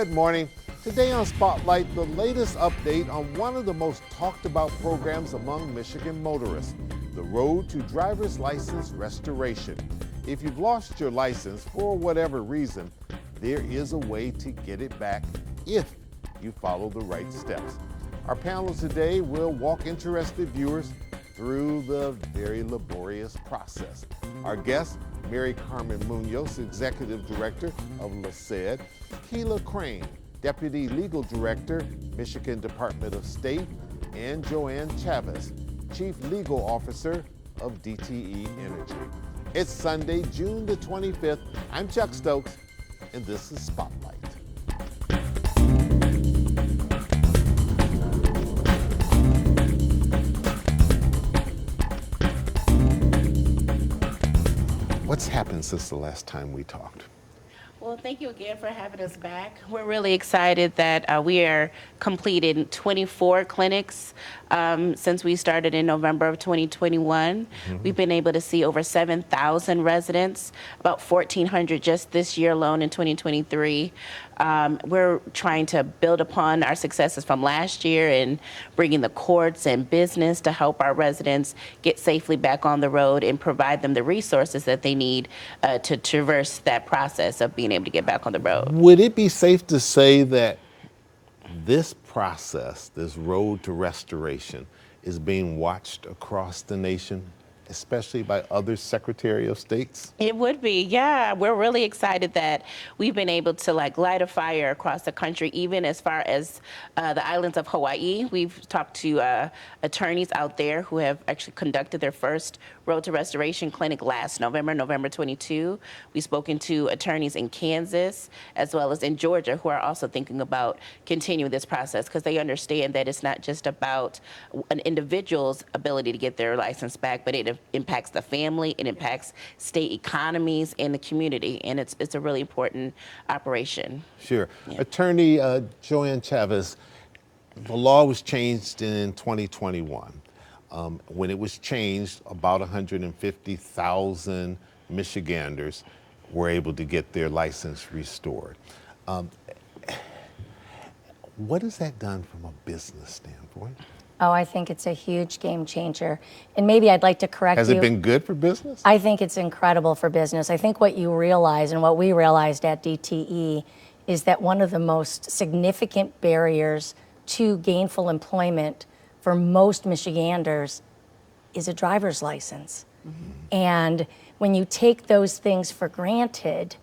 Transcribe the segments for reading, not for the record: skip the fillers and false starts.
Good morning. Today on Spotlight, the latest update on one of the most talked about programs among Michigan motorists, the Road to Driver's License Restoration. If you've lost your license for whatever reason, there is a way to get it back if you follow the right steps. Our panel today will walk interested viewers through the very laborious process. Our guest, Mary Carmen Munoz, Executive Director of LaSed, Keela Crane, Deputy Legal Director, Michigan Department of State, and Joanne Chavez, Chief Legal Officer of DTE Energy. It's Sunday, June the 25th. I'm Chuck Stokes, and this is Spotlight. What's happened since the last time we talked? Well, thank you again for having us back. We're really excited that we are completed 24 clinics since we started in November of 2021. We've been able to see over 7,000 residents, about 1,400 just this year alone in 2023. We're trying to build upon our successes from last year and bringing the courts and business to help our residents get safely back on the road and provide them the resources that they need to traverse that process of being able to get back on the road. Would it be safe to say that this process, this road to restoration, is being watched across the nation, especially by other Secretary of States? It would be, yeah. We're really excited that we've been able to light a fire across the country, even as far as the islands of Hawaii. We've talked to attorneys out there who have actually conducted their first Road to Restoration clinic last November 22. We've spoken to attorneys in Kansas as well as in Georgia who are also thinking about continuing this process because they understand that it's not just about an individual's ability to get their license back, but it impacts the family, it impacts state economies and the community, and it's a really important operation. Sure. Yeah. Attorney Joanne Chavez, the law was changed in 2021. When it was changed, about 150,000 Michiganders were able to get their license restored. What has that done from a business standpoint? Oh, I think it's a huge game changer. And maybe I'd like to correct you. Has it been good for business? I think it's incredible for business. I think what you realize and what we realized at DTE is that one of the most significant barriers to gainful employment for most Michiganders is a driver's license. And when you take those things for granted,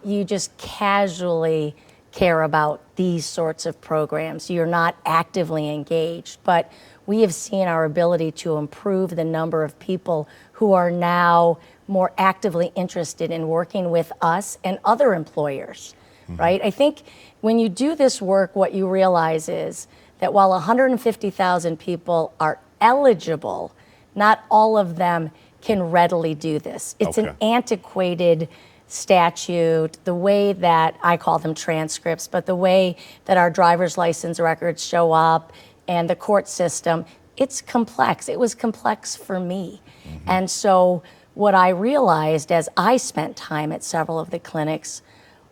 you just casually care about these sorts of programs. You're not actively engaged, but we have seen our ability to improve the number of people who are now more actively interested in working with us and other employers, right? I think when you do this work, what you realize is that while 150,000 people are eligible, not all of them can readily do this. It's an antiquated statute, the way that I call them transcripts, but the way that our driver's license records show up and the court system, it's complex. It was complex for me. And so what I realized as I spent time at several of the clinics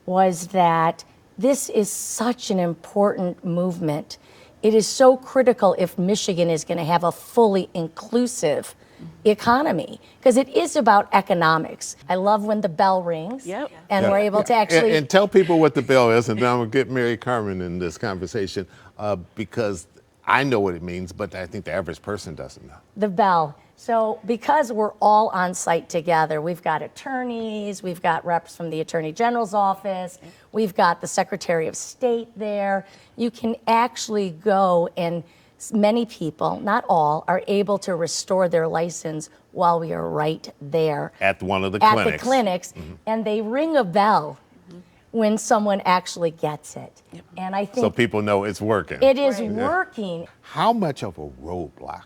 was that this is such an important movement. It is so critical if Michigan is going to have a fully inclusive economy, because it is about economics. I love when the bell rings and we're able to actually... And tell people what the bell is, and then I'm going to get Mary Carmen in this conversation, because I know what it means, but I think the average person doesn't know. The bell. So because we're all on site together, we've got attorneys, we've got reps from the Attorney General's office, we've got the Secretary of State there. You can actually go, and many people, not all, are able to restore their license while we are right there. At one of the clinics. clinics. At the clinics, and they ring a bell when someone actually gets it. And I think... So people know it's working. It is working. How much of a roadblock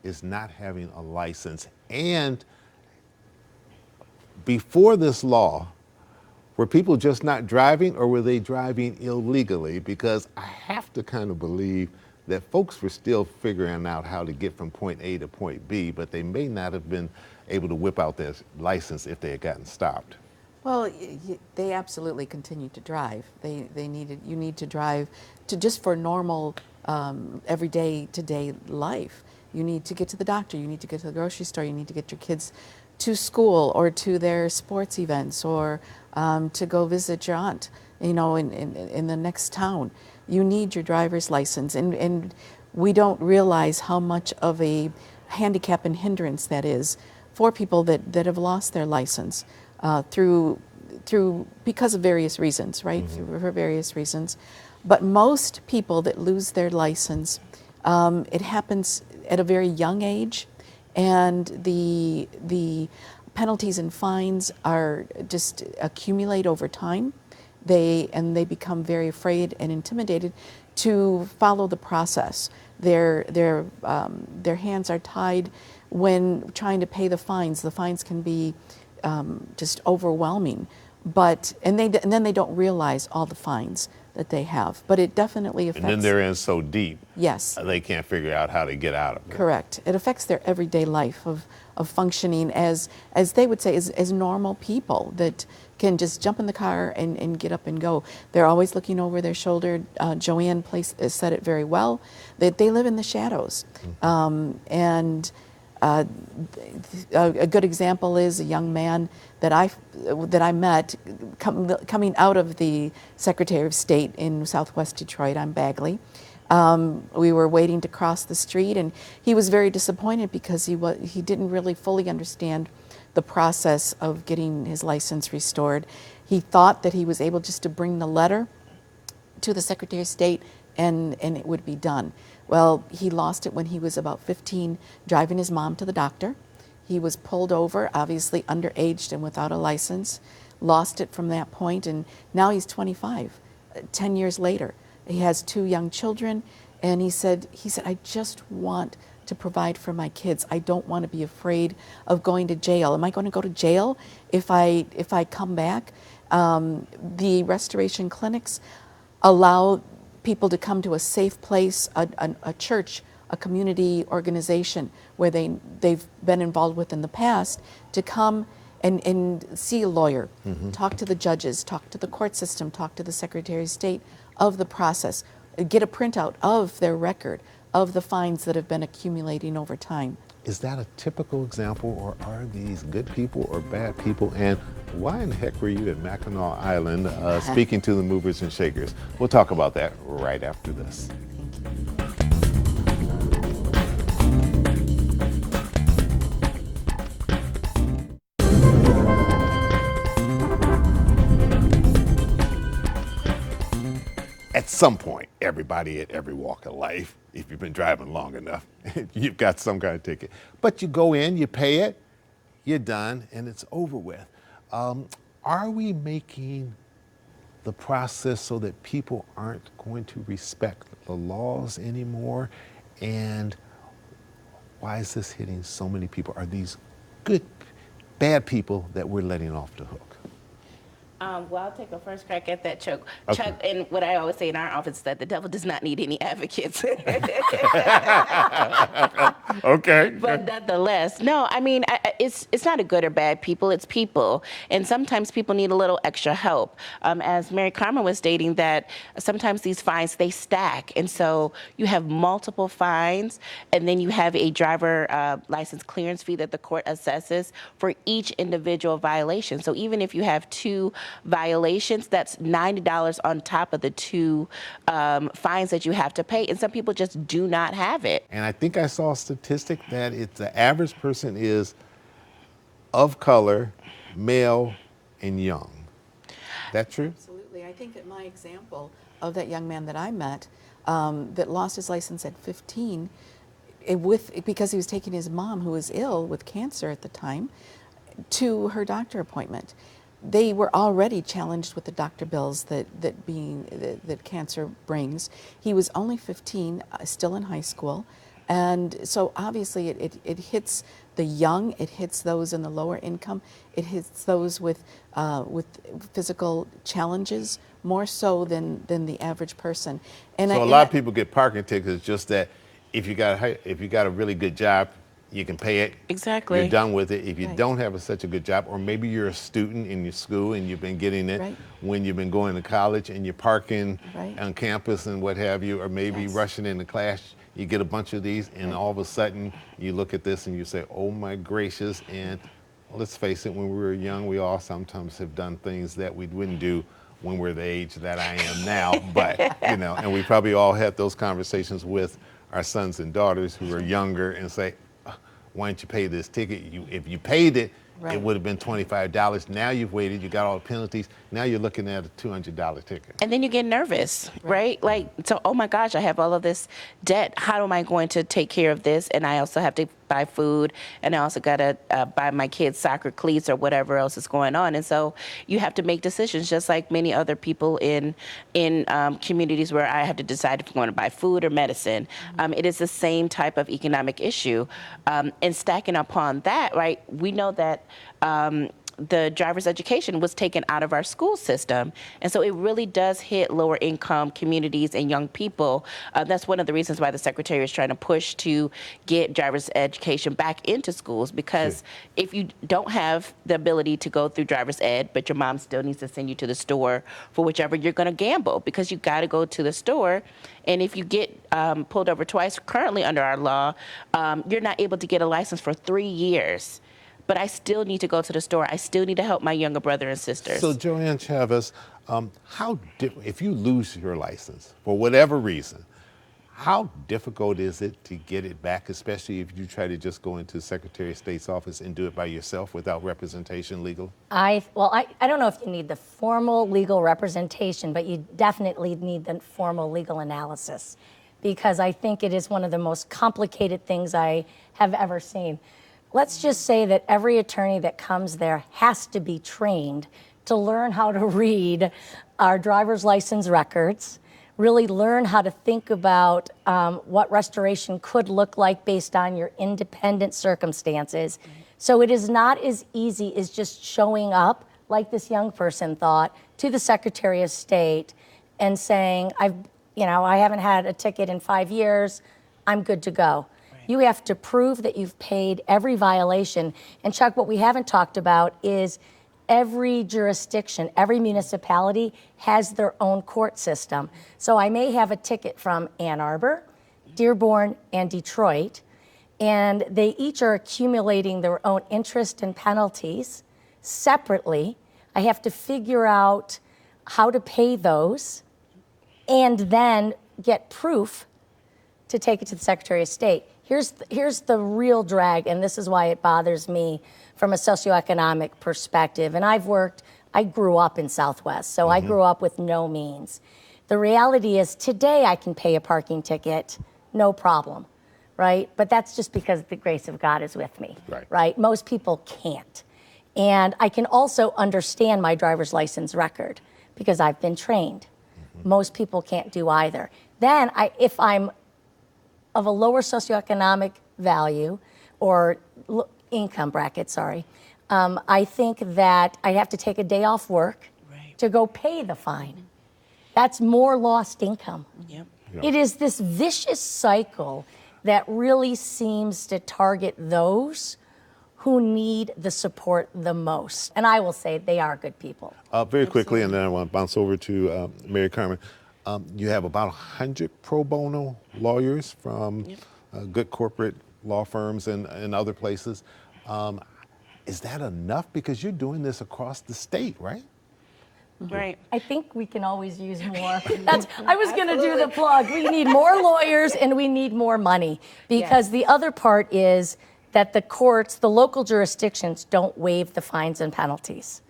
is not having a license? And before this law, were people just not driving, or were they driving illegally? Because I have to kind of believe that folks were still figuring out how to get from point A to point B, but they may not have been able to whip out their license if they had gotten stopped. Well, they absolutely continue to drive. You need to drive to just for normal, everyday to day life. You need to get to the doctor. You need to get to the grocery store. You need to get your kids to school or to their sports events or to go visit your aunt, you know, in the next town. You need your driver's license, and we don't realize how much of a handicap and hindrance that is for people that have lost their license. Through because of various reasons, right? For various reasons, but most people that lose their license, it happens at a very young age, and the penalties and fines are just accumulate over time. They become very afraid and intimidated to follow the process. Their hands are tied when trying to pay the fines. The fines can be just overwhelming, and then they don't realize all the fines that they have. But it definitely affects. And then they're in so deep. Yes. They can't figure out how to get out of it. Correct. It affects their everyday life of functioning as they would say as normal people that can just jump in the car and get up and go. They're always looking over their shoulder. Joanne said it very well, that they live in the shadows. And a good example is a young man that I met coming out of the Secretary of State in Southwest Detroit on Bagley. We were waiting to cross the street, and he was very disappointed because he didn't really fully understand the process of getting his license restored. He thought that he was able just to bring the letter to the Secretary of State and it would be done. Well, he lost it when he was about 15, driving his mom to the doctor. He was pulled over, obviously underaged and without a license, lost it from that point, and now he's 25, 10 years later. He has 2 young children, and he said, I just want to provide for my kids. I don't want to be afraid of going to jail. Am I going to go to jail if I come back? The restoration clinics allow people to come to a safe place, a church, a community organization where they've been involved with in the past, to come and see a lawyer, talk to the judges, talk to the court system, talk to the Secretary of State of the process, get a printout of their record of the fines that have been accumulating over time. Is that a typical example, or are these good people or bad people? And why in the heck were you at Mackinac Island speaking to the movers and shakers? We'll talk about that right after this. At some point, everybody at every walk of life, if you've been driving long enough, you've got some kind of ticket. But you go in, you pay it, you're done, and it's over with. Are we making the process so that people aren't going to respect the laws anymore? And why is this hitting so many people? Are these bad people that we're letting off the hook? Well, I'll take a first crack at that, Chuck. Okay. Chuck, and what I always say in our office is that the devil does not need any advocates. Okay. But nonetheless, no, I mean, it's not a good or bad people, it's people. And sometimes people need a little extra help. As Mary Carmen was stating, that sometimes these fines, they stack. And so you have multiple fines, and then you have a driver license clearance fee that the court assesses for each individual violation. So even if you have 2 violations, that's $90 on top of the 2 fines that you have to pay. And some people just do not have it. And I think I saw a statistic that the average person is of color, male, and young. That true? Absolutely. I think that my example of that young man that I met that lost his license at 15 because he was taking his mom, who was ill with cancer at the time, to her doctor appointment. They were already challenged with the doctor bills that cancer brings. He was only 15, still in high school, and so obviously it hits the young, it hits those in the lower income, it hits those with physical challenges more so than the average person. And so a lot of people get parking tickets. Just that if you got a really good job, you can pay it. Exactly. You're done with it. If you Right. don't have such a good job, or maybe you're a student in your school and you've been getting it Right. when you've been going to college and you're parking Right. on campus and what have you, or maybe Yes. rushing into class, you get a bunch of these and all of a sudden you look at this and you say, oh my gracious. And let's face it, when we were young, we all sometimes have done things that we wouldn't do when we're the age that I am now. But, you know, and we probably all had those conversations with our sons and daughters who are younger and say, why don't you pay this ticket? If you paid it, Right. it would have been $25. Now you've waited, you got all the penalties. Now you're looking at a $200 ticket. And then you get nervous, right? Like, so, oh my gosh, I have all of this debt. How am I going to take care of this? And I also have to buy food, and I also got to buy my kids soccer cleats or whatever else is going on. And so you have to make decisions, just like many other people in communities where I have to decide if I'm going to buy food or medicine. It is the same type of economic issue. And stacking upon that, right, we know that the driver's education was taken out of our school system. And so it really does hit lower income communities and young people. That's one of the reasons why the Secretary is trying to push to get driver's education back into schools, because if you don't have the ability to go through driver's ed, but your mom still needs to send you to the store for whichever, you're going to gamble because you got to go to the store. And if you get pulled over twice, currently under our law, you're not able to get a license for 3 years. But I still need to go to the store. I still need to help my younger brother and sisters. So Joanne Chavez, if you lose your license for whatever reason, how difficult is it to get it back, especially if you try to just go into the Secretary of State's office and do it by yourself without representation legal? I don't know if you need the formal legal representation, but you definitely need the formal legal analysis, because I think it is one of the most complicated things I have ever seen. Let's just say that every attorney that comes there has to be trained to learn how to read our driver's license records, really learn how to think about what restoration could look like based on your independent circumstances. So it is not as easy as just showing up, like this young person thought, to the Secretary of State and saying, I haven't had a ticket in 5 years, I'm good to go. You have to prove that you've paid every violation. And Chuck, what we haven't talked about is every jurisdiction, every municipality has their own court system. So I may have a ticket from Ann Arbor, Dearborn, and Detroit, and they each are accumulating their own interest and penalties separately. I have to figure out how to pay those and then get proof to take it to the Secretary of State. Here's the real drag, and this is why it bothers me from a socioeconomic perspective. And I grew up in Southwest, so I grew up with no means. The reality is today I can pay a parking ticket, no problem, right? But that's just because the grace of God is with me, right? Most people can't. And I can also understand my driver's license record because I've been trained. Most people can't do either. Then if I'm of a lower socioeconomic value or income bracket, I think that I have to take a day off work to go pay the fine. That's more lost income. Yep. It is this vicious cycle that really seems to target those who need the support the most. And I will say they are good people. Very quickly, and then I want to bounce over to Mary Carmen. You have about 100 pro bono lawyers from good corporate law firms and other places. Is that enough? Because you're doing this across the state, right? Right. I think we can always use more. I was going to do the plug. We need more lawyers and we need more money, because the other part is that the courts, the local jurisdictions, don't waive the fines and penalties.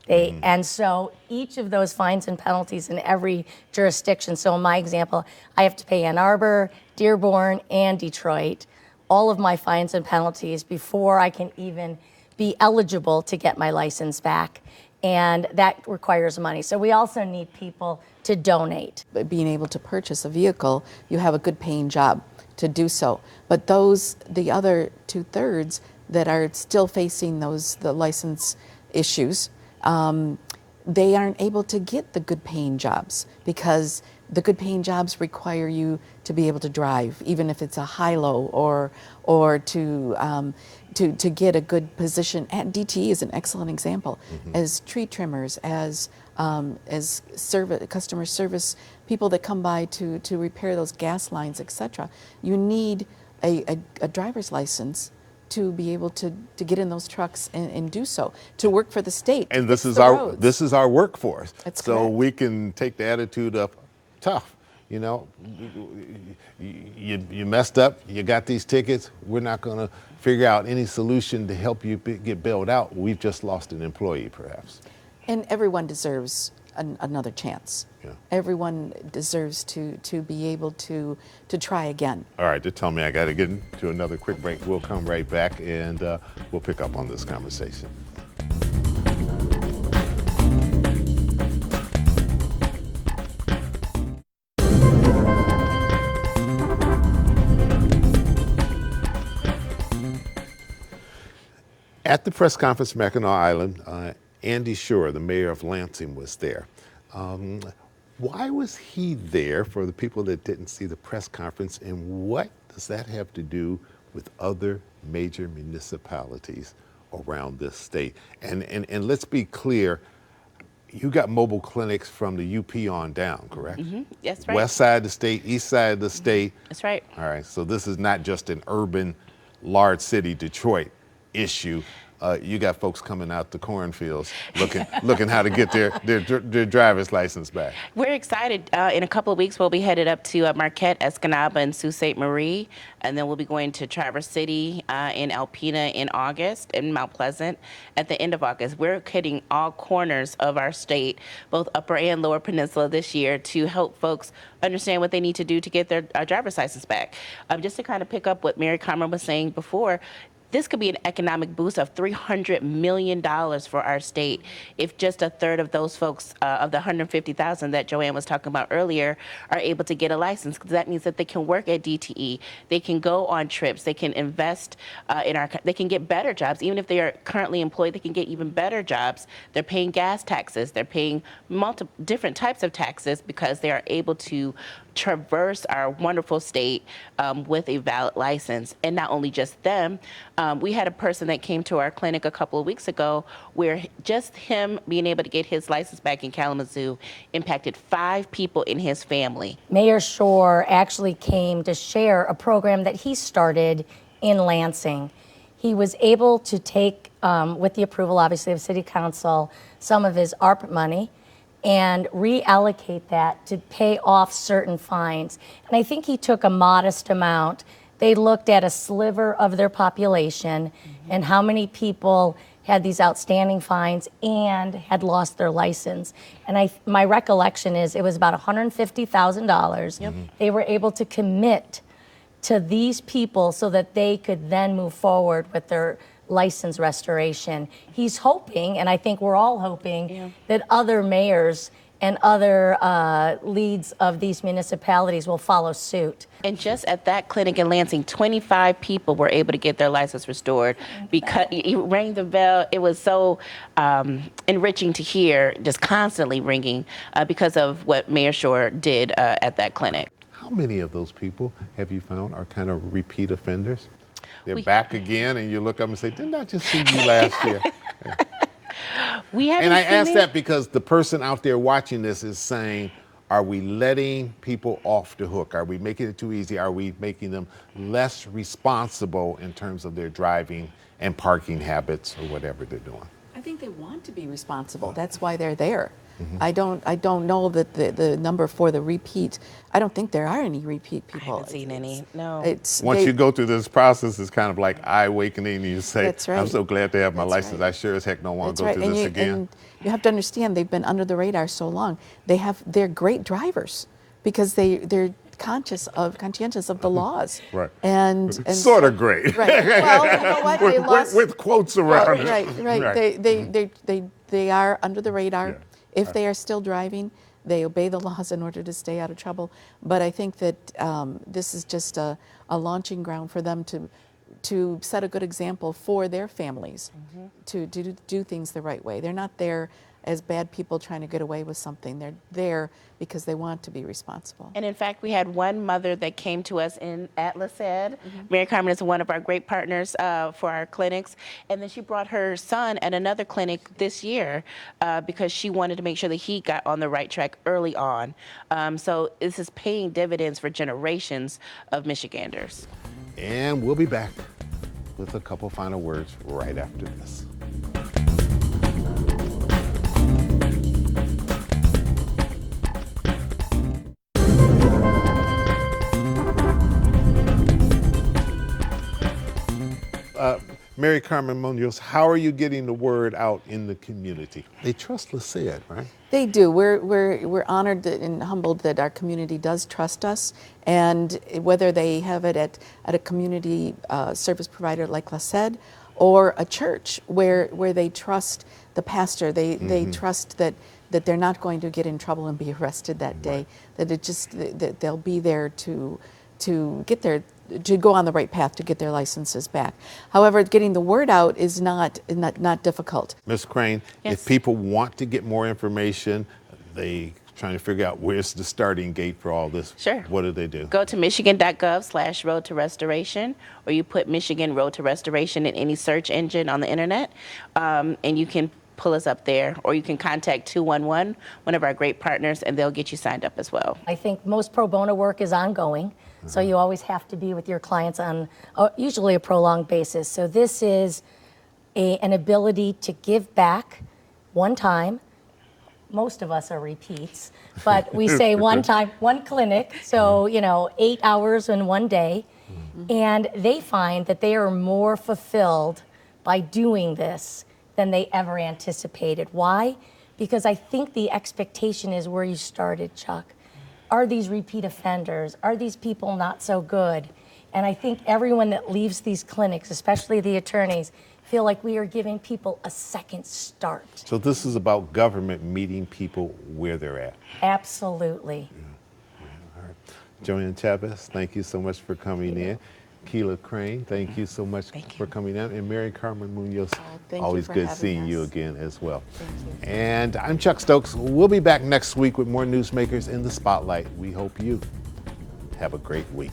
And so each of those fines and penalties in every jurisdiction, so in my example, I have to pay Ann Arbor, Dearborn, and Detroit, all of my fines and penalties before I can even be eligible to get my license back. And that requires money. So we also need people to donate. But being able to purchase a vehicle, you have a good paying job to do so. But the other 2/3 that are still facing the license issues, they aren't able to get the good paying jobs because the good paying jobs require you to be able to drive, even if it's a high-low, or to get a good position. And DTE is an excellent example. As tree trimmers, as customer service people that come by to repair those gas lines, etc. You need a driver's license to be able to get in those trucks and do so, to work for the state. And this is our workforce. That's so correct. we can take the attitude of tough. You know, you messed up, you got these tickets, we're not going to figure out any solution to help you get bailed out. We've just lost an employee, perhaps. And everyone deserves another chance. Yeah. Everyone deserves to be able to try again. All right, just tell me I got to get into another quick break. We'll come right back and we'll pick up on this conversation. At the press conference, Mackinac Island, Andy Shore, the mayor of Lansing, was there. Why was he there, for the people that didn't see the press conference, and what does that have to do with other major municipalities around this state? And let's be clear, you got mobile clinics from the UP on down, correct? That's right. West side of the state, east side of the state. That's right. All right, so this is not just an urban, large city, Detroit issue. You got folks coming out the cornfields looking how to get their driver's license back. We're excited. In a couple of weeks, we'll be headed up to Marquette, Escanaba, and Sault Ste. Marie, and then we'll be going to Traverse City in Alpena in August, and Mount Pleasant at the end of August. We're hitting all corners of our state, both Upper and Lower Peninsula this year, to help folks understand what they need to do to get their driver's license back. Just to kind of pick up what Mary Cameron was saying before, this could be an economic boost of $300 million for our state if just a third of those folks, of the 150,000 that Joanne was talking about earlier, are able to get a license. Because that means that they can work at DTE, they can go on trips, they can invest they can get better jobs. Even if they are currently employed, they can get even better jobs. They're paying gas taxes, they're paying multiple different types of taxes because they are able to traverse our wonderful state with a valid license. And not only just them, we had a person that came to our clinic a couple of weeks ago where just him being able to get his license back in Kalamazoo impacted 5 people in his family. Mayor Shore actually came to share a program that he started in Lansing. He was able to take, with the approval obviously of City Council, some of his ARP money and reallocate that to pay off certain fines. And I think he took a modest amount. They looked at a sliver of their population and how many people had these outstanding fines and had lost their license. And my recollection is it was about $150,000. They were able to commit to these people so that they could then move forward with their license restoration. He's hoping, and I think we're all hoping, that other mayors and other leads of these municipalities will follow suit. And just at that clinic in Lansing, 25 people were able to get their license restored because it rang the bell. It was so enriching to hear, just constantly ringing because of what Mayor Shore did at that clinic. How many of those people have you found are kind of repeat offenders? They're back again, and you look up and say, didn't I just see you last year? And I ask that because the person out there watching this is saying, are we letting people off the hook? Are we making it too easy? Are we making them less responsible in terms of their driving and parking habits or whatever they're doing? I think they want to be responsible. That's why they're there. I don't know that the number for the repeat. I don't think there are any repeat people. I haven't seen any. No. Once you go through this process, it's kind of like eye awakening, and you say, That's right. I'm so glad to have my license. right. I sure as heck don't want to That's go right. through this again. And you have to understand they've been under the radar so long. They're great drivers because they're conscientious of the laws. Right. And sort of great. Right. Well, you know what? They lost, with quotes around right, it. right. They are under the radar. Yeah. If they are still driving, they obey the laws in order to stay out of trouble. But I think that this is just a launching ground for them to to set a good example for their families, to do things the right way. They're not there as bad people trying to get away with something. They're there because they want to be responsible. And in fact, we had one mother that came to us at LaSed. Mary Carmen is one of our great partners for our clinics. And then she brought her son at another clinic this year because she wanted to make sure that he got on the right track early on. So this is paying dividends for generations of Michiganders. And we'll be back with a couple final words right after this. Mary Carmen Munoz, how are you getting the word out in the community? They trust LaSed, right? They do. We're honored and humbled that our community does trust us, and whether they have it at a community service provider like LaSed or a church where they trust the pastor, they trust that they're not going to get in trouble and be arrested that day. That they'll be there to go on the right path to get their licenses back. However, getting the word out is not difficult. Ms. Crane, Yes. if people want to get more information, they trying to figure out where's the starting gate for all this. Sure. What do they do? Go to michigan.gov/road to restoration, or you put Michigan Road to Restoration in any search engine on the internet, and you can pull us up there, or you can contact 211, one of our great partners, and they'll get you signed up as well. I think most pro bono work is ongoing, so you always have to be with your clients on usually a prolonged basis. So this is an ability to give back one time. Most of us are repeats, but we say one time, one clinic, so 8 hours in one day, and they find that they are more fulfilled by doing this than they ever anticipated. Why? Because I think the expectation is where you started, Chuck. Are these repeat offenders? Are these people not so good? And I think everyone that leaves these clinics, especially the attorneys, feel like we are giving people a second start. So this is about government meeting people where they're at. Absolutely. All right. Joanne Chavez, thank you so much for coming in. Keila Crane, thank you so much for coming in. And Mary Carmen Munoz, thank you always for good having seeing you us. again as well. Thank you. And I'm Chuck Stokes. We'll be back next week with more newsmakers in the spotlight. We hope you have a great week.